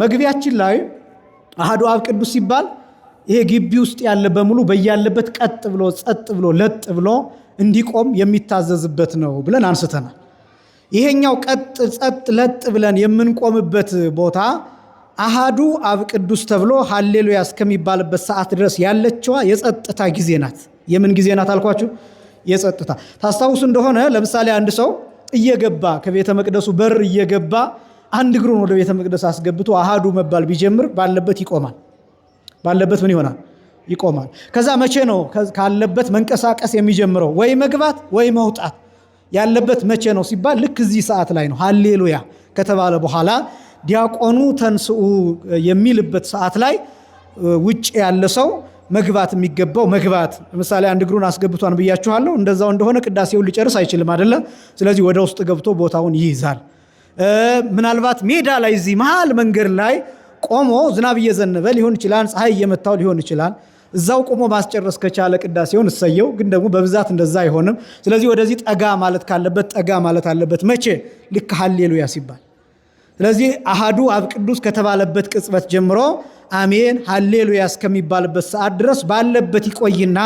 መግቢያችን ላይ አሐዱ አብ ቅዱስ ሲባል ይሄ ግቢ ውስጥ ያለ በሙሉ በያለበት ቀጥ ብሎ ጸጥ ብሎ ለጥ ብሎ እንዲቆም የሚታዘዝበት ነው ብለን አንስተናል። ይሄኛው ቀጥ ጸጥ ለጥ ብለን የምንቆምበት ቦታ አሐዱ አብ ቅዱስ ተብሎ ሃሌሉያ እስከሚባልበት ሰዓት ድረስ ያለችዋ የጸጥታ ጊዜ ናት። የምን ጊዜ ናት አልኳችሁ? የጸጥታ። ታስታውሱ እንደሆነ ለምሳሌ አንድ ሰው እየገባ ከቤተ መቅደሱ በር እየገባ አንድ እግሩን ወደ ቤተ መቅደስ አስገብቶ አሐዱ መባል ቢጀምር ባለበት ይቆማል። ባለበት ምን ይሆናል? ይቆማል። ከዛ መቼ ነው ካለበት መንቀሳቀስ የሚጀምረው? ወይ መግባት ወይ መውጣት ያለበት መቼ ነው ሲባል ልክ እዚህ ሰዓት ላይ ነው። ሃሌሉያ ከተባለ በኋላ ዲያቆኑ ተንስኡ የሚልበት ሰዓት ላይ ውጭ ያለ ሰው መግባት የሚገባው መግባት። ለምሳሌ አንድ እግሩን አስገብቷን ብያችኋለሁ። እንደዛው እንደሆነ ቅዳሴውን ሊጨርስ አይችልም አይደለ? ስለዚህ ወደ ውስጥ ገብቶ ቦታውን ይይዛል። ምናልባት ሜዳ ላይ እዚህ መሃል መንገድ ላይ ቆሞ ዝናብ እየዘነበ ሊሆን ይችላል፣ ፀሐይ እየመታው ሊሆን ይችላል። እዛው ቆሞ ማስጨረስ ከቻለ ቅዳሴውን እሰየው። ግን ደግሞ በብዛት እንደዛ አይሆንም። ስለዚህ ወደዚህ ጠጋ ማለት ካለበት ጠጋ ማለት አለበት። መቼ? ልክ ሃሌሉያ ሲባል። ስለዚህ አሐዱ አብ ቅዱስ ከተባለበት ቅጽበት ጀምሮ አሜን ሃሌሉያ እስከሚባልበት ሰዓት ድረስ ባለበት ይቆይና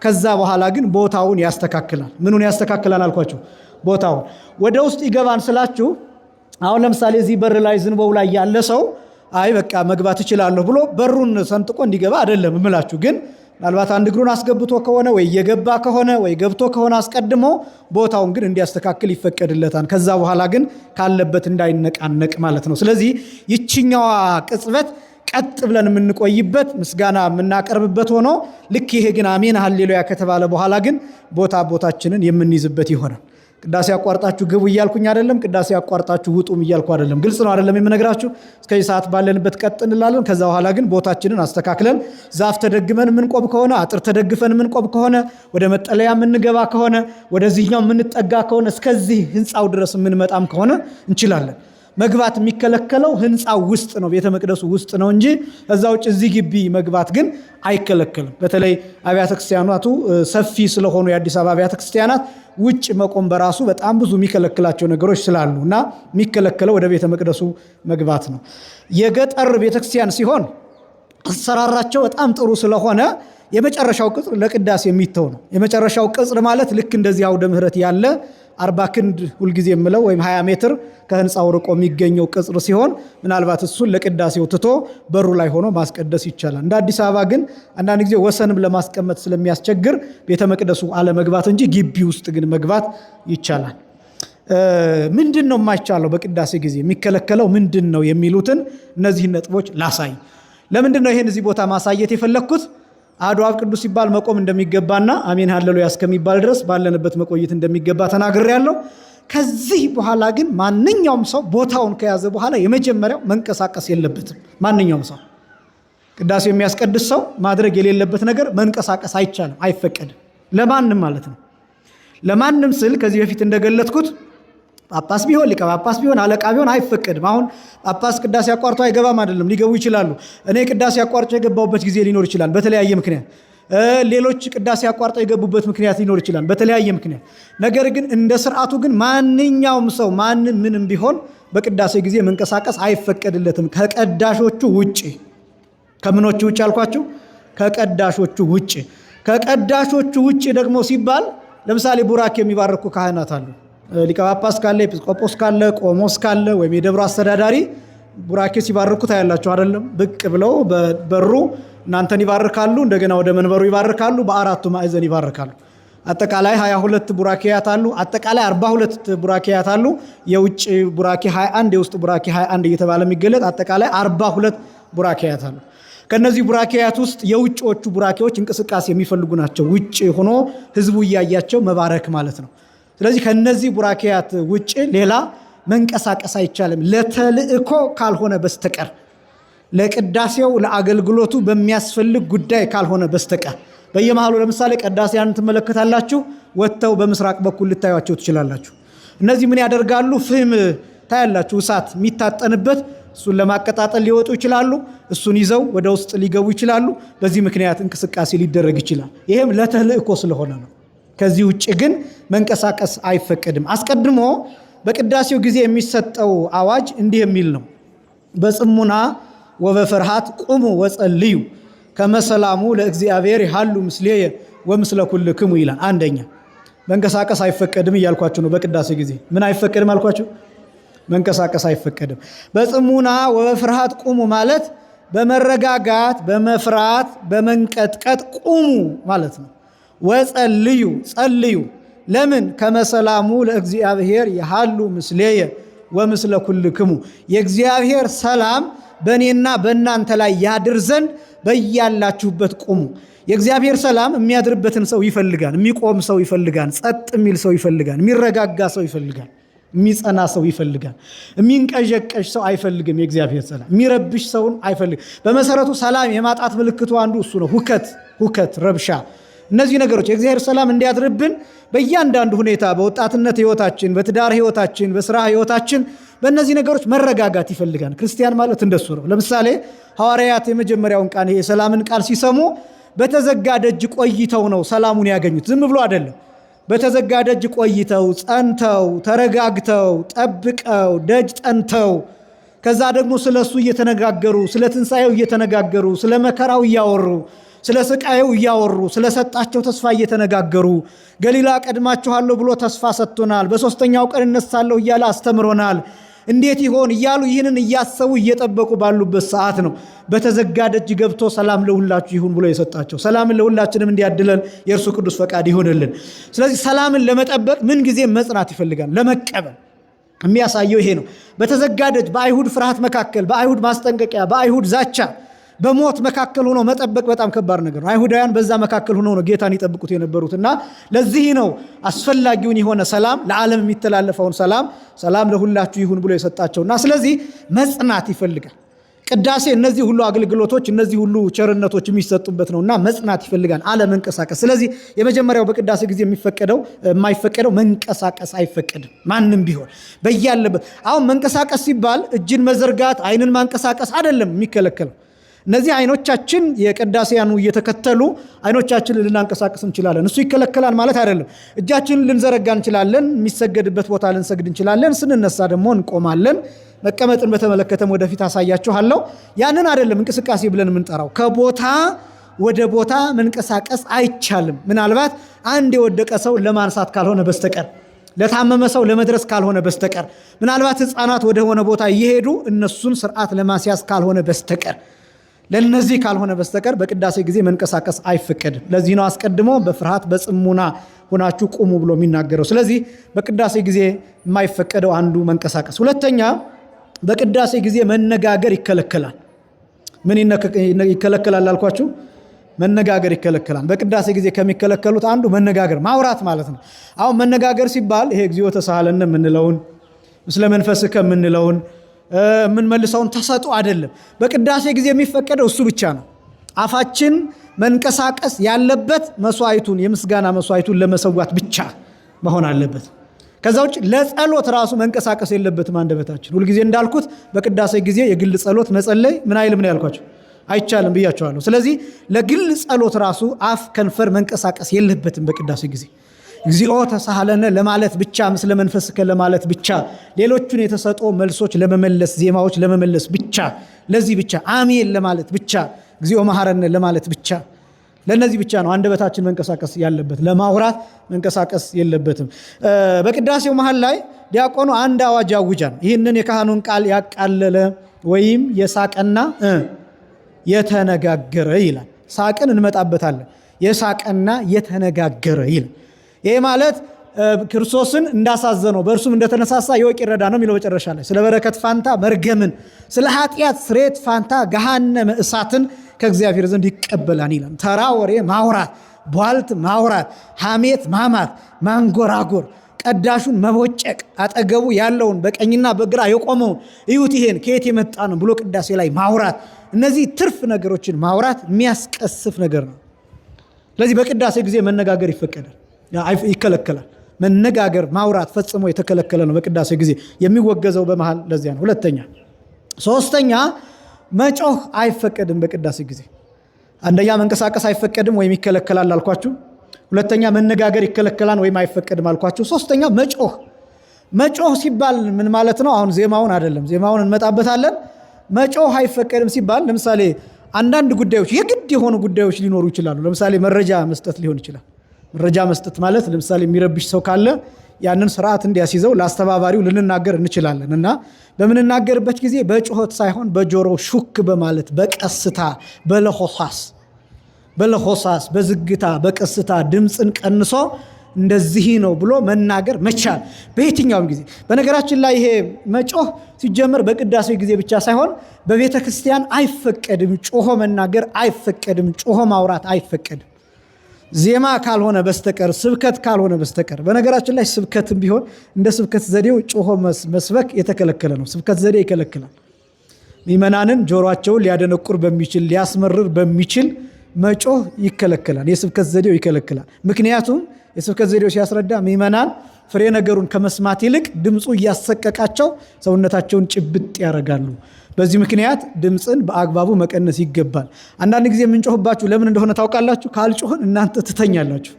ከዛ በኋላ ግን ቦታውን ያስተካክላል። ምኑን ያስተካክላል አልኳችሁ? ቦታውን። ወደ ውስጥ ይገባን ስላችሁ አሁን ለምሳሌ እዚህ በር ላይ ዝንበው ላይ ያለ ሰው አይ በቃ መግባት እችላለሁ ብሎ በሩን ሰንጥቆ እንዲገባ አይደለም እምላችሁ። ግን ምናልባት አንድ እግሩን አስገብቶ ከሆነ ወይ እየገባ ከሆነ ወይ ገብቶ ከሆነ አስቀድሞ ቦታውን ግን እንዲያስተካክል ይፈቀድለታል። ከዛ በኋላ ግን ካለበት እንዳይነቃነቅ ማለት ነው። ስለዚህ ይችኛዋ ቅጽበት ቀጥ ብለን የምንቆይበት ምስጋና የምናቀርብበት ሆኖ ልክ ይሄ ግን አሜን ሃሌሉያ ከተባለ በኋላ ግን ቦታችንን የምንይዝበት ይሆናል። ቅዳሴ አቋርጣችሁ ግቡ እያልኩኝ አይደለም። ቅዳሴ አቋርጣችሁ ውጡም እያልኩ አይደለም። ግልጽ ነው አይደለም የምነግራችሁ? እስከዚህ ሰዓት ባለንበት ቀጥ እንላለን። ከዛ በኋላ ግን ቦታችንን አስተካክለን ዛፍ ተደግመን የምንቆም ከሆነ አጥር ተደግፈን የምንቆም ከሆነ ወደ መጠለያ የምንገባ ከሆነ ወደዚህኛው የምንጠጋ ከሆነ እስከዚህ ህንፃው ድረስ የምንመጣም ከሆነ እንችላለን። መግባት የሚከለከለው ህንፃው ውስጥ ነው፣ ቤተ መቅደሱ ውስጥ ነው እንጂ እዛ ውጭ እዚህ ግቢ መግባት ግን አይከለከልም። በተለይ አብያተ ክርስቲያናቱ ሰፊ ስለሆኑ የአዲስ አበባ አብያተ ክርስቲያናት ውጭ መቆም በራሱ በጣም ብዙ የሚከለክላቸው ነገሮች ስላሉ እና የሚከለከለው ወደ ቤተ መቅደሱ መግባት ነው። የገጠር ቤተክርስቲያን ሲሆን አሰራራቸው በጣም ጥሩ ስለሆነ የመጨረሻው ቅጽር ለቅዳሴ የሚተው ነው። የመጨረሻው ቅጽር ማለት ልክ እንደዚህ አውደ ምሕረት ያለ 40 ክንድ ሁልጊዜ የምለው ወይም 20 ሜትር ከህንፃው ርቆ የሚገኘው ቅጽር ሲሆን ምናልባት እሱን ለቅዳሴው ትቶ በሩ ላይ ሆኖ ማስቀደስ ይቻላል። እንደ አዲስ አበባ ግን አንዳንድ ጊዜ ወሰንም ለማስቀመጥ ስለሚያስቸግር ቤተ መቅደሱ አለመግባት እንጂ ግቢ ውስጥ ግን መግባት ይቻላል። ምንድን ነው የማይቻለው በቅዳሴ ጊዜ የሚከለከለው ምንድን ነው የሚሉትን እነዚህን ነጥቦች ላሳይ። ለምንድን ነው ይሄን እዚህ ቦታ ማሳየት የፈለግኩት? አሐዱ አብ ቅዱስ ሲባል መቆም እንደሚገባና አሜን ሃሌሉያ እስከሚባል ድረስ ባለንበት መቆየት እንደሚገባ ተናግሬያለሁ። ከዚህ በኋላ ግን ማንኛውም ሰው ቦታውን ከያዘ በኋላ የመጀመሪያው መንቀሳቀስ የለበትም። ማንኛውም ሰው ቅዳሴ የሚያስቀድስ ሰው ማድረግ የሌለበት ነገር መንቀሳቀስ አይቻልም፣ አይፈቀድም። ለማንም ማለት ነው። ለማንም ስል ከዚህ በፊት እንደገለጥኩት ጳጳስ ቢሆን ሊቀ ጳጳስ ቢሆን አለቃ ቢሆን አይፈቀድም። አሁን ጳጳስ ቅዳሴ አቋርጦ አይገባም አይደለም፣ ሊገቡ ይችላሉ። እኔ ቅዳሴ አቋርጦ የገባሁበት ጊዜ ሊኖር ይችላል በተለያየ ምክንያት። ሌሎች ቅዳሴ አቋርጦ የገቡበት ምክንያት ሊኖር ይችላል በተለያየ ምክንያት። ነገር ግን እንደ ስርዓቱ ግን ማንኛውም ሰው ማንም ምንም ቢሆን በቅዳሴ ጊዜ መንቀሳቀስ አይፈቀድለትም ከቀዳሾቹ ውጭ። ከምኖቹ ውጭ አልኳችሁ? ከቀዳሾቹ ውጭ። ከቀዳሾቹ ውጭ ደግሞ ሲባል ለምሳሌ ቡራኬ የሚባርኩ ካህናት አሉ። ሊቀ ጳጳስ ካለ፣ ኤጲስቆጶስ ካለ፣ ቆሞስ ካለ ወይም የደብሩ አስተዳዳሪ ቡራኬ ሲባርኩ ታያላችሁ አይደለም? ብቅ ብለው በበሩ እናንተን ይባርካሉ። እንደገና ወደ መንበሩ ይባርካሉ። በአራቱ ማዕዘን ይባርካሉ። አጠቃላይ 22 ቡራኬያት አሉ። አጠቃላይ 42 ቡራኬያት አሉ። የውጭ ቡራኬ 21፣ የውስጥ ቡራኬ 21 እየተባለ የሚገለጥ አጠቃላይ 42 ቡራኬያት አሉ። ከነዚህ ቡራኬያት ውስጥ የውጭዎቹ ቡራኬዎች እንቅስቃሴ የሚፈልጉ ናቸው። ውጭ ሆኖ ህዝቡ እያያቸው መባረክ ማለት ነው። ስለዚህ ከነዚህ ቡራኬያት ውጭ ሌላ መንቀሳቀስ አይቻልም፣ ለተልእኮ ካልሆነ በስተቀር ለቅዳሴው ለአገልግሎቱ በሚያስፈልግ ጉዳይ ካልሆነ በስተቀር። በየመሃሉ ለምሳሌ ቀዳሴያን ትመለከታላችሁ፣ ወጥተው በምስራቅ በኩል ልታዩቸው ትችላላችሁ። እነዚህ ምን ያደርጋሉ? ፍህም ታያላችሁ፣ እሳት የሚታጠንበት፣ እሱን ለማቀጣጠል ሊወጡ ይችላሉ። እሱን ይዘው ወደ ውስጥ ሊገቡ ይችላሉ። በዚህ ምክንያት እንቅስቃሴ ሊደረግ ይችላል። ይሄም ለተልእኮ ስለሆነ ነው። ከዚህ ውጭ ግን መንቀሳቀስ አይፈቀድም። አስቀድሞ በቅዳሴው ጊዜ የሚሰጠው አዋጅ እንዲህ የሚል ነው። በጽሙና ወበፍርሃት ቁሙ ወጸልዩ ከመሰላሙ ለእግዚአብሔር ይሃሉ ምስሌየ ወምስለ ኩልክሙ ይላል። አንደኛ መንቀሳቀስ አይፈቀድም እያልኳችሁ ነው። በቅዳሴ ጊዜ ምን አይፈቀድም አልኳችሁ? መንቀሳቀስ አይፈቀድም። በጽሙና ወበፍርሃት ቁሙ ማለት በመረጋጋት በመፍራት በመንቀጥቀጥ ቁሙ ማለት ነው። ወጸልዩ ጸልዩ ለምን? ከመሰላሙ ለእግዚአብሔር ይሃሉ ምስሌየ ወምስለ ኩልክሙ የእግዚአብሔር ሰላም በእኔና በእናንተ ላይ ያድር ዘንድ በያላችሁበት ቁሙ። የእግዚአብሔር ሰላም የሚያድርበትን ሰው ይፈልጋል። የሚቆም ሰው ይፈልጋል። ጸጥ የሚል ሰው ይፈልጋል። የሚረጋጋ ሰው ይፈልጋል። የሚጸና ሰው ይፈልጋል። የሚንቀዠቀዥ ሰው አይፈልግም። የእግዚአብሔር ሰላም የሚረብሽ ሰውን አይፈልግም። በመሰረቱ ሰላም የማጣት ምልክቱ አንዱ እሱ ነው። ሁከት፣ ረብሻ፣ እነዚህ ነገሮች የእግዚአብሔር ሰላም እንዲያድርብን በእያንዳንዱ ሁኔታ በወጣትነት ህይወታችን፣ በትዳር ህይወታችን፣ በስራ ህይወታችን በእነዚህ ነገሮች መረጋጋት ይፈልጋል። ክርስቲያን ማለት እንደሱ ነው። ለምሳሌ ሐዋርያት የመጀመሪያውን ቃል ይሄ የሰላምን ቃል ሲሰሙ በተዘጋ ደጅ ቆይተው ነው ሰላሙን ያገኙት። ዝም ብሎ አይደለም። በተዘጋ ደጅ ቆይተው ጸንተው ተረጋግተው ጠብቀው ደጅ ጠንተው ከዛ ደግሞ ስለሱ እየተነጋገሩ ስለ ትንሣኤው እየተነጋገሩ ስለ መከራው እያወሩ ስለ ስቃዩ እያወሩ ስለ ሰጣቸው ተስፋ እየተነጋገሩ ገሊላ ቀድማችኋለሁ ብሎ ተስፋ ሰጥቶናል፣ በሶስተኛው ቀን እነሳለሁ እያለ አስተምሮናል፣ እንዴት ይሆን እያሉ ይህንን እያሰቡ እየጠበቁ ባሉበት ሰዓት ነው በተዘጋ ደጅ ገብቶ ሰላም ለሁላችሁ ይሁን ብሎ የሰጣቸው። ሰላምን ለሁላችንም እንዲያድለን የእርሱ ቅዱስ ፈቃድ ይሆንልን። ስለዚህ ሰላምን ለመጠበቅ ምን ጊዜ መጽናት ይፈልጋል። ለመቀበል የሚያሳየው ይሄ ነው። በተዘጋ ደጅ በአይሁድ ፍርሃት መካከል፣ በአይሁድ ማስጠንቀቂያ፣ በአይሁድ ዛቻ፣ በሞት መካከል ሆኖ መጠበቅ በጣም ከባድ ነገር ነው። አይሁዳውያን በዛ መካከል ሆኖ ነው ጌታን ይጠብቁት የነበሩትና ለዚህ ነው አስፈላጊውን የሆነ ሰላም ለዓለም የሚተላለፈውን ሰላም ለሁላችሁ ይሁን ብሎ የሰጣቸውና ስለዚህ መጽናት ይፈልጋል። ቅዳሴ እነዚህ ሁሉ አገልግሎቶች እነዚህ ሁሉ ቸርነቶች የሚሰጡበት ነውና መጽናት ይፈልጋል፣ አለመንቀሳቀስ። ስለዚህ የመጀመሪያው በቅዳሴ ጊዜ የማይፈቀደው መንቀሳቀስ አይፈቀድም። ማንም ቢሆን በያለበት። አሁን መንቀሳቀስ ሲባል እጅን መዘርጋት አይንን ማንቀሳቀስ አይደለም የሚከለከለው። እነዚህ አይኖቻችን የቅዳሴያኑ እየተከተሉ አይኖቻችንን ልናንቀሳቀስ እንችላለን። እሱ ይከለከላል ማለት አይደለም። እጃችንን ልንዘረጋ እንችላለን። የሚሰገድበት ቦታ ልንሰግድ እንችላለን። ስንነሳ ደግሞ እንቆማለን። መቀመጥን በተመለከተም ወደፊት አሳያችኋለሁ። ያንን አይደለም እንቅስቃሴ ብለን የምንጠራው። ከቦታ ወደ ቦታ መንቀሳቀስ አይቻልም። ምናልባት አንድ የወደቀ ሰው ለማንሳት ካልሆነ በስተቀር፣ ለታመመ ሰው ለመድረስ ካልሆነ በስተቀር፣ ምናልባት ሕፃናት ወደሆነ ቦታ እየሄዱ እነሱን ስርዓት ለማስያዝ ካልሆነ በስተቀር፣ ለነዚህ ካልሆነ በስተቀር በቅዳሴ ጊዜ መንቀሳቀስ አይፈቀድም። ለዚህ ነው አስቀድሞ በፍርሃት በጽሙና ሆናችሁ ቁሙ ብሎ የሚናገረው። ስለዚህ በቅዳሴ ጊዜ የማይፈቀደው አንዱ መንቀሳቀስ። ሁለተኛ በቅዳሴ ጊዜ መነጋገር ይከለከላል። ምን ይከለከላል አልኳችሁ? መነጋገር ይከለከላል። በቅዳሴ ጊዜ ከሚከለከሉት አንዱ መነጋገር ማውራት ማለት ነው። አሁን መነጋገር ሲባል ይሄ እግዚኦ ተሳሃለነ የምንለውን ምስለ መንፈስከ የምንለውን የምንመልሰውን ተሰጡ አይደለም። በቅዳሴ ጊዜ የሚፈቀደው እሱ ብቻ ነው። አፋችን መንቀሳቀስ ያለበት መስዋዕቱን የምስጋና መስዋዕቱን ለመሰዋት ብቻ መሆን አለበት። ከዛ ውጭ ለጸሎት ራሱ መንቀሳቀስ የለበትም አንደበታችን። ሁልጊዜ እንዳልኩት በቅዳሴ ጊዜ የግል ጸሎት መጸለይ ምን አይልም ነው ያልኳቸው፣ አይቻልም ብያቸዋለሁ። ስለዚህ ለግል ጸሎት ራሱ አፍ ከንፈር መንቀሳቀስ የለበትም በቅዳሴ ጊዜ። እግዚኦ ተሳሃለነ ለማለት ብቻ፣ ምስለ መንፈስከ ለማለት ብቻ፣ ሌሎቹን የተሰጦ መልሶች ለመመለስ ዜማዎች ለመመለስ ብቻ፣ ለዚህ ብቻ፣ አሜን ለማለት ብቻ፣ እግዚኦ መሐረነ ለማለት ብቻ፣ ለነዚህ ብቻ ነው አንደበታችን መንቀሳቀስ ያለበት። ለማውራት መንቀሳቀስ የለበትም። በቅዳሴው መሃል ላይ ዲያቆኑ አንድ አዋጅ ያውጃል። ይህንን የካህኑን ቃል ያቃለለ ወይም የሳቀና የተነጋገረ ይላል። ሳቅን እንመጣበታለን። የሳቀና የተነጋገረ ይላል። ይሄ ማለት ክርስቶስን እንዳሳዘነው በእርሱም እንደተነሳሳ ይወቅ ይረዳ ነው የሚለው መጨረሻ ላይ። ስለ በረከት ፋንታ መርገምን፣ ስለ ኃጢአት ስርየት ፋንታ ገሃነመ እሳትን ከእግዚአብሔር ዘንድ ይቀበላል ይላል። ተራ ወሬ ማውራት፣ ቧልት ማውራት፣ ሐሜት ማማት፣ ማንጎራጎር፣ ቀዳሹን መቦጨቅ፣ አጠገቡ ያለውን በቀኝና በግራ የቆመውን እዩት ይሄን ከየት የመጣ ነው ብሎ ቅዳሴ ላይ ማውራት፣ እነዚህ ትርፍ ነገሮችን ማውራት የሚያስቀስፍ ነገር ነው። ስለዚህ በቅዳሴ ጊዜ መነጋገር ይከለከላል። መነጋገር ማውራት ፈጽሞ የተከለከለ ነው በቅዳሴ ጊዜ፣ የሚወገዘው በመሃል ለዚያ ነው። ሁለተኛ ሶስተኛ መጮህ አይፈቀድም በቅዳሴ ጊዜ። አንደኛ መንቀሳቀስ አይፈቀድም ወይም ይከለከላል አልኳችሁ። ሁለተኛ መነጋገር ይከለከላል ወይም አይፈቀድም አልኳችሁ። ሶስተኛ መጮህ ሲባል ምን ማለት ነው? አሁን ዜማውን አይደለም፣ ዜማውን እንመጣበታለን። መጮህ አይፈቀድም ሲባል ለምሳሌ አንዳንድ ጉዳዮች የግድ የሆኑ ጉዳዮች ሊኖሩ ይችላሉ። ለምሳሌ መረጃ መስጠት ሊሆን ይችላል። መረጃ መስጠት ማለት ለምሳሌ የሚረብሽ ሰው ካለ ያንን ስርዓት እንዲያስይዘው ለአስተባባሪው ልንናገር እንችላለን እና በምንናገርበት ጊዜ በጩኸት ሳይሆን በጆሮ ሹክ በማለት በቀስታ በለሆሳስ በዝግታ በቀስታ ድምፅን ቀንሶ እንደዚህ ነው ብሎ መናገር መቻል በየትኛውም ጊዜ። በነገራችን ላይ ይሄ መጮህ ሲጀመር በቅዳሴ ጊዜ ብቻ ሳይሆን በቤተ ክርስቲያን አይፈቀድም። ጮሆ መናገር አይፈቀድም። ጮሆ ማውራት አይፈቀድም። ዜማ ካልሆነ በስተቀር ስብከት ካልሆነ በስተቀር። በነገራችን ላይ ስብከትም ቢሆን እንደ ስብከት ዘዴው ጮሆ መስበክ የተከለከለ ነው። ስብከት ዘዴ ይከለክላል። ምእመናንን ጆሮአቸውን ሊያደነቁር በሚችል ሊያስመርር በሚችል መጮህ ይከለክላል። የስብከት ዘዴው ይከለክላል። ምክንያቱም የስብከት ዘዴው ሲያስረዳ ምእመናን ፍሬ ነገሩን ከመስማት ይልቅ ድምፁ እያሰቀቃቸው ሰውነታቸውን ጭብጥ ያደርጋሉ። በዚህ ምክንያት ድምፅን በአግባቡ መቀነስ ይገባል። አንዳንድ ጊዜ የምንጮህባችሁ ለምን እንደሆነ ታውቃላችሁ? ካልጮህን እናንተ ትተኛላችሁ።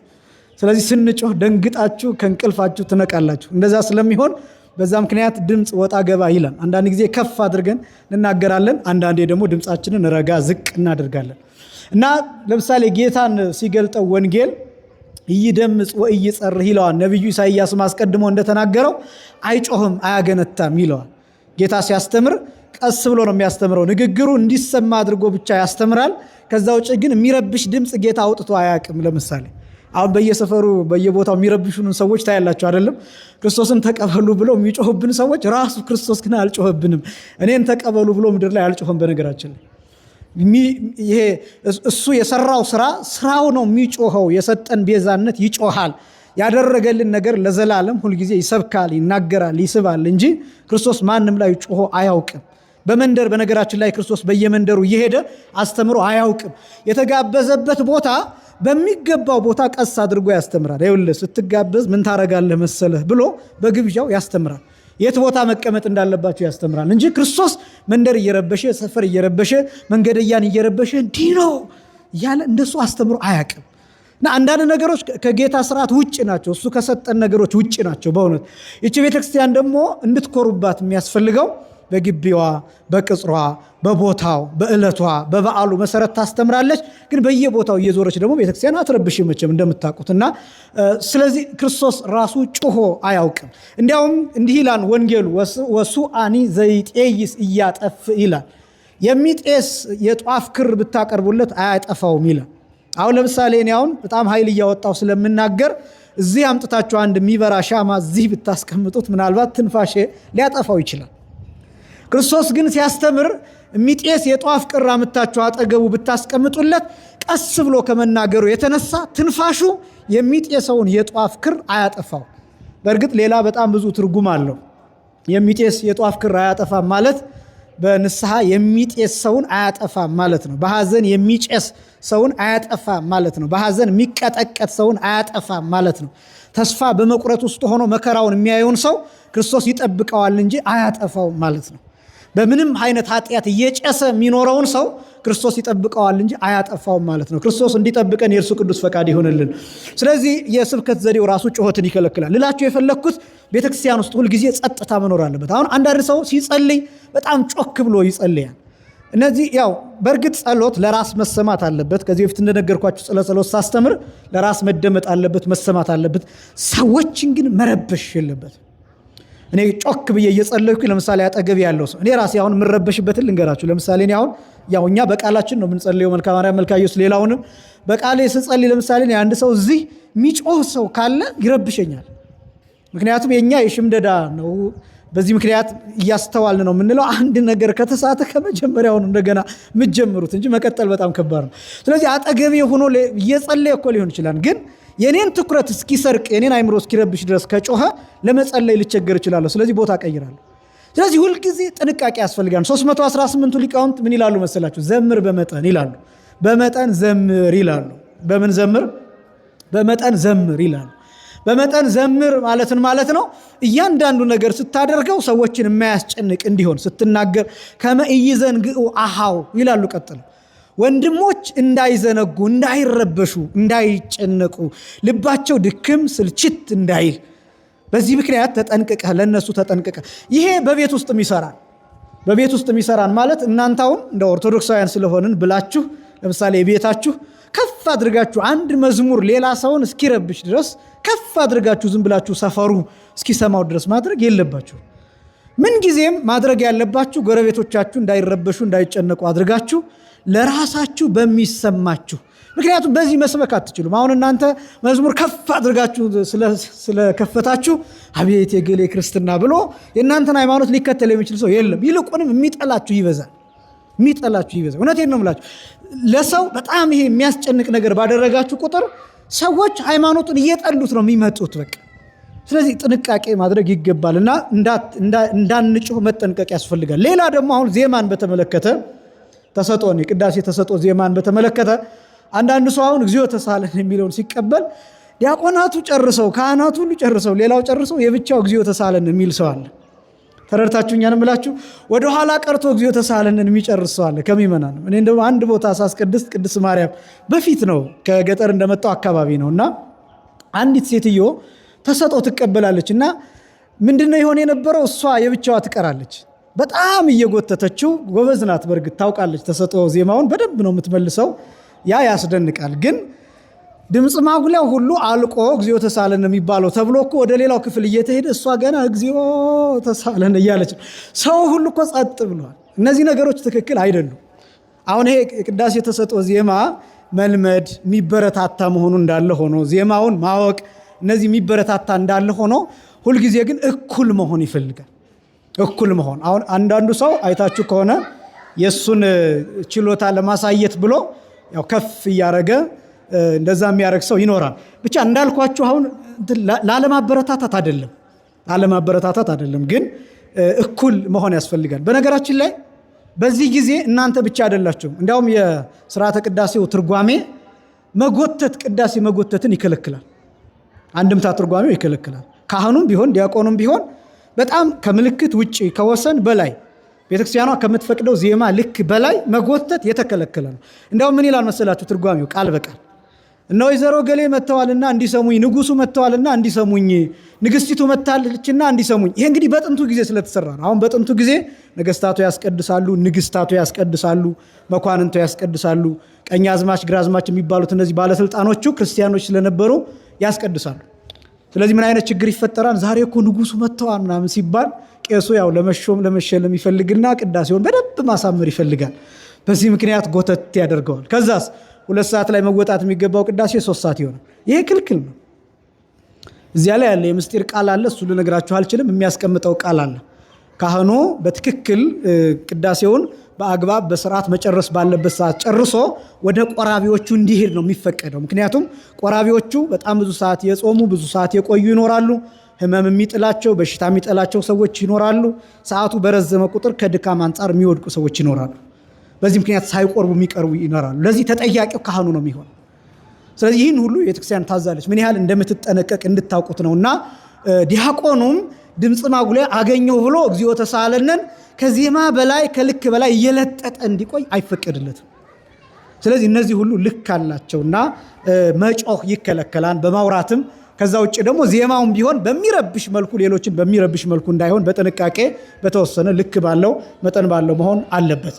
ስለዚህ ስንጮህ ደንግጣችሁ ከእንቅልፋችሁ ትነቃላችሁ። እንደዛ ስለሚሆን በዛ ምክንያት ድምፅ ወጣ ገባ ይላል። አንዳንድ ጊዜ ከፍ አድርገን እንናገራለን፣ አንዳንዴ ደግሞ ድምፃችንን ረጋ ዝቅ እናደርጋለን እና ለምሳሌ ጌታን ሲገልጠው ወንጌል ኢይደምጽ ወኢይጸርህ ይለዋል። ነቢዩ ኢሳይያስ አስቀድሞ እንደተናገረው አይጮህም አያገነታም ይለዋል። ጌታ ሲያስተምር ቀስ ብሎ ነው የሚያስተምረው። ንግግሩ እንዲሰማ አድርጎ ብቻ ያስተምራል። ከዛ ውጭ ግን የሚረብሽ ድምፅ ጌታ አውጥቶ አያውቅም። ለምሳሌ አሁን በየሰፈሩ በየቦታው የሚረብሹንን ሰዎች ታያላችሁ አይደለም? ክርስቶስን ተቀበሉ ብለው የሚጮህብን ሰዎች፣ ራሱ ክርስቶስ ግን አልጮህብንም። እኔን ተቀበሉ ብሎ ምድር ላይ አልጮህም። በነገራችን ላይ ይሄ እሱ የሰራው ስራው ነው የሚጮኸው። የሰጠን ቤዛነት ይጮሃል። ያደረገልን ነገር ለዘላለም ሁልጊዜ ይሰብካል፣ ይናገራል፣ ይስባል እንጂ ክርስቶስ ማንም ላይ ጮሆ አያውቅም። በመንደር በነገራችን ላይ ክርስቶስ በየመንደሩ እየሄደ አስተምሮ አያውቅም። የተጋበዘበት ቦታ በሚገባው ቦታ ቀስ አድርጎ ያስተምራል። ይኸውልህ ስትጋበዝ ምን ታረጋለህ መሰለህ ብሎ በግብዣው ያስተምራል። የት ቦታ መቀመጥ እንዳለባቸው ያስተምራል እንጂ ክርስቶስ መንደር እየረበሸ ሰፈር እየረበሸ መንገደያን እየረበሸ እንዲህ ነው እያለ እንደሱ አስተምሮ አያውቅም። እና አንዳንድ ነገሮች ከጌታ ስርዓት ውጭ ናቸው። እሱ ከሰጠን ነገሮች ውጭ ናቸው። በእውነት ይቺ ቤተክርስቲያን ደግሞ እንድትኮሩባት የሚያስፈልገው በግቢዋ፣ በቅጽሯ፣ በቦታው፣ በዕለቷ፣ በበዓሉ መሰረት ታስተምራለች። ግን በየቦታው እየዞረች ደግሞ ቤተክርስቲያን አትረብሽም መቼም እንደምታውቁት። እና ስለዚህ ክርስቶስ ራሱ ጮሆ አያውቅም። እንዲያውም እንዲህ ይላል ወንጌሉ፣ ወሱአኒ ዘይጤይስ እያጠፍ ይላል። የሚጤስ የጧፍ ክር ብታቀርቡለት አያጠፋውም ይላል። አሁን ለምሳሌ እኔ አሁን በጣም ኃይል እያወጣው ስለምናገር እዚህ አምጥታችሁ አንድ የሚበራ ሻማ እዚህ ብታስቀምጡት ምናልባት ትንፋሼ ሊያጠፋው ይችላል። ክርስቶስ ግን ሲያስተምር የሚጤስ የጧፍ ክር አምጥታችሁ አጠገቡ ብታስቀምጡለት ቀስ ብሎ ከመናገሩ የተነሳ ትንፋሹ የሚጤሰውን የጧፍ ክር አያጠፋው። በእርግጥ ሌላ በጣም ብዙ ትርጉም አለው። የሚጤስ የጧፍ ክር አያጠፋም ማለት በንስሐ የሚጤስ ሰውን አያጠፋም ማለት ነው። በሐዘን የሚጨስ ሰውን አያጠፋም ማለት ነው። በሐዘን የሚቀጠቀጥ ሰውን አያጠፋም ማለት ነው። ተስፋ በመቁረጥ ውስጥ ሆኖ መከራውን የሚያየውን ሰው ክርስቶስ ይጠብቀዋል እንጂ አያጠፋውም ማለት ነው። በምንም አይነት ኃጢአት እየጨሰ የሚኖረውን ሰው ክርስቶስ ይጠብቀዋል እንጂ አያጠፋውም ማለት ነው። ክርስቶስ እንዲጠብቀን የእርሱ ቅዱስ ፈቃድ ይሆንልን። ስለዚህ የስብከት ዘዴው ራሱ ጩኸትን ይከለክላል። ልላችሁ የፈለግኩት ቤተክርስቲያን ውስጥ ሁልጊዜ ጸጥታ መኖር አለበት። አሁን አንዳንድ ሰው ሲጸልይ በጣም ጮክ ብሎ ይጸልያል። እነዚህ ያው በእርግጥ ጸሎት ለራስ መሰማት አለበት። ከዚህ በፊት እንደነገርኳችሁ ጸሎት ሳስተምር ለራስ መደመጥ አለበት፣ መሰማት አለበት። ሰዎችን ግን መረበሽ የለበት። እኔ ጮክ ብዬ እየጸለይኩ ለምሳሌ አጠገብ ያለው ሰው እኔ ራሴ አሁን የምረበሽበትን ልንገራችሁ። ለምሳሌ እኔ አሁን ያው እኛ በቃላችን ነው የምንጸልየው፣ መልካ ማርያም፣ መልካ ኢየሱስ። ሌላውንም በቃሌ ስጸልይ ለምሳሌ አንድ ሰው እዚህ የሚጮህ ሰው ካለ ይረብሸኛል። ምክንያቱም የኛ የሽምደዳ ነው። በዚህ ምክንያት እያስተዋልን ነው የምንለው። አንድ ነገር ከተሳተ ከመጀመሪያውን እንደገና የምትጀምሩት እንጂ መቀጠል በጣም ከባድ ነው። ስለዚህ አጠገቤ ሆኖ እየጸለየ እኮ ሊሆን ይችላል፣ ግን የኔን ትኩረት እስኪሰርቅ የኔን አይምሮ እስኪረብሽ ድረስ ከጮኸ ለመጸለይ ልቸገር እችላለሁ። ስለዚህ ቦታ ቀይራለሁ። ስለዚህ ሁልጊዜ ጥንቃቄ ያስፈልጋል። 318ቱ ሊቃውንት ምን ይላሉ መሰላችሁ? ዘምር በመጠን ይላሉ። በመጠን ዘምር ይላሉ። በምን ዘምር? በመጠን ዘምር ይላሉ። በመጠን ዘምር ማለትን ማለት ነው እያንዳንዱ ነገር ስታደርገው ሰዎችን የማያስጨንቅ እንዲሆን ስትናገር ከመ ኢይዘንግዑ አሃው ይላሉ። ቀጥለው ወንድሞች እንዳይዘነጉ፣ እንዳይረበሹ፣ እንዳይጨነቁ፣ ልባቸው ድክም ስልችት እንዳይል በዚህ ምክንያት ተጠንቅቀህ ለነሱ ተጠንቅቀህ። ይሄ በቤት ውስጥም ይሰራል። በቤት ውስጥ የሚሰራን ማለት እናንተውን እንደ ኦርቶዶክሳውያን ስለሆንን ብላችሁ ለምሳሌ ቤታችሁ ከፍ አድርጋችሁ አንድ መዝሙር ሌላ ሰውን እስኪረብሽ ድረስ ከፍ አድርጋችሁ ዝም ብላችሁ ሰፈሩ እስኪሰማው ድረስ ማድረግ የለባችሁ። ምን ጊዜም ማድረግ ያለባችሁ ጎረቤቶቻችሁ እንዳይረበሹ እንዳይጨነቁ አድርጋችሁ ለራሳችሁ በሚሰማችሁ። ምክንያቱም በዚህ መስበክ አትችሉም። አሁን እናንተ መዝሙር ከፍ አድርጋችሁ ስለከፈታችሁ አቤት የገሌ ክርስትና ብሎ የእናንተን ሃይማኖት ሊከተል የሚችል ሰው የለም። ይልቁንም የሚጠላችሁ ይበዛል። እውነቴን ነው የምላችሁ። ለሰው በጣም ይሄ የሚያስጨንቅ ነገር ባደረጋችሁ ቁጥር ሰዎች ሃይማኖቱን እየጠሉት ነው የሚመጡት። በቃ ስለዚህ ጥንቃቄ ማድረግ ይገባል እና እንዳንጮህ መጠንቀቅ ያስፈልጋል። ሌላ ደግሞ አሁን ዜማን በተመለከተ ተሰጦን የቅዳሴ ተሰጦ ዜማን በተመለከተ አንዳንድ ሰው አሁን እግዚኦ ተሳለን የሚለውን ሲቀበል ዲያቆናቱ ጨርሰው ካህናቱ ሁሉ ጨርሰው ሌላው ጨርሰው የብቻው እግዚኦ ተሳለን የሚል ሰው አለ። ተረድታችሁኛል እምላችሁ። ወደ ኋላ ቀርቶ እግዚኦ ተሳለንን የሚጨርስ ሰው አለ ከሚመናን። እኔ እንደው አንድ ቦታ ሳስቀድስ ቅድስት ማርያም በፊት ነው ከገጠር እንደመጣው አካባቢ ነውና አንዲት ሴትዮ ተሰጦ ትቀበላለች እና ምንድነው ይሆን የነበረው? እሷ የብቻዋ ትቀራለች። በጣም እየጎተተችው ጎበዝ ናት። በእርግጥ ታውቃለች ተሰጦ ዜማውን በደንብ ነው የምትመልሰው። ያ ያስደንቃል። ግን ድምፅ ማጉሊያው ሁሉ አልቆ እግዚኦ ተሳለን የሚባለው ተብሎ እኮ ወደ ሌላው ክፍል እየተሄደ እሷ ገና እግዚኦ ተሳለን እያለች ሰው ሁሉ እኮ ጸጥ ብሏል። እነዚህ ነገሮች ትክክል አይደሉም። አሁን ይሄ ቅዳሴ ተሰጦ ዜማ መልመድ የሚበረታታ መሆኑ እንዳለ ሆኖ ዜማውን ማወቅ እነዚህ የሚበረታታ እንዳለ ሆኖ ሁልጊዜ ግን እኩል መሆን ይፈልጋል። እኩል መሆን አሁን አንዳንዱ ሰው አይታችሁ ከሆነ የሱን ችሎታ ለማሳየት ብሎ ያው ከፍ እያረገ እንደዛ የሚያረግ ሰው ይኖራል። ብቻ እንዳልኳችሁ አሁን ላለማበረታታት አይደለም፣ ግን እኩል መሆን ያስፈልጋል። በነገራችን ላይ በዚህ ጊዜ እናንተ ብቻ አይደላችሁም። እንዲያውም የሥርዓተ ቅዳሴው ትርጓሜ ቅዳሴ መጎተትን ይከለክላል። አንድምታ ትርጓሜው ይከለክላል። ካህኑም ቢሆን ዲያቆኑም ቢሆን በጣም ከምልክት ውጪ ከወሰን በላይ ቤተክርስቲያኗ ከምትፈቅደው ዜማ ልክ በላይ መጎተት የተከለከለ ነው። እንዲያውም ምን ይላል መሰላችሁ ትርጓሜው ቃል በቃል እነ ወይዘሮ ገሌ መጥተዋልና እንዲሰሙኝ፣ ንጉሱ መጥተዋልና እንዲሰሙኝ፣ ንግስቲቱ መጥታለችና እንዲሰሙኝ። ይሄ እንግዲህ በጥንቱ ጊዜ ስለተሰራ ነው። አሁን በጥንቱ ጊዜ ነገስታቱ ያስቀድሳሉ፣ ንግስታቱ ያስቀድሳሉ፣ መኳንንቱ ያስቀድሳሉ፣ ቀኛዝማች ግራዝማች የሚባሉት እነዚህ ባለስልጣኖቹ ክርስቲያኖች ስለነበሩ ያስቀድሳሉ። ስለዚህ ምን አይነት ችግር ይፈጠራል? ዛሬ እኮ ንጉሱ መጥተዋል ምናምን ሲባል ቄሱ ያው ለመሸለም ይፈልግና ቅዳሴውን በደንብ ማሳመር ይፈልጋል። በዚህ ምክንያት ጎተት ያደርገዋል። ከዛስ 2 ሰዓት ላይ መወጣት የሚገባው ቅዳሴ 3 ሰዓት ይሆናል። ይሄ ክልክል ነው። እዚያ ላይ ያለ የምስጢር ቃል አለ። እሱ ልነግራችሁ አልችልም። የሚያስቀምጠው ቃል አለ። ካህኑ በትክክል ቅዳሴውን በአግባብ በስርዓት መጨረስ ባለበት ሰዓት ጨርሶ ወደ ቆራቢዎቹ እንዲሄድ ነው የሚፈቀደው። ምክንያቱም ቆራቢዎቹ በጣም ብዙ ሰዓት የጾሙ ብዙ ሰዓት የቆዩ ይኖራሉ። ህመም የሚጥላቸው በሽታ የሚጥላቸው ሰዎች ይኖራሉ። ሰዓቱ በረዘመ ቁጥር ከድካም አንጻር የሚወድቁ ሰዎች ይኖራሉ። በዚህ ምክንያት ሳይቆርቡ የሚቀርቡ ይኖራሉ። ለዚህ ተጠያቂው ካህኑ ነው የሚሆነው። ስለዚህ ይህን ሁሉ ቤተክርስቲያን ታዛለች፣ ምን ያህል እንደምትጠነቀቅ እንድታውቁት ነውና ዲያቆኑም ድምፅ ማጉሊያ አገኘው ብሎ እግዚኦ ተሳለነን ከዜማ በላይ ከልክ በላይ እየለጠጠ እንዲቆይ አይፈቀድለትም። ስለዚህ እነዚህ ሁሉ ልክ አላቸውና መጮህ ይከለከላል በማውራትም። ከዛ ውጭ ደግሞ ዜማውን ቢሆን በሚረብሽ መልኩ ሌሎችን በሚረብሽ መልኩ እንዳይሆን በጥንቃቄ በተወሰነ ልክ ባለው መጠን ባለው መሆን አለበት።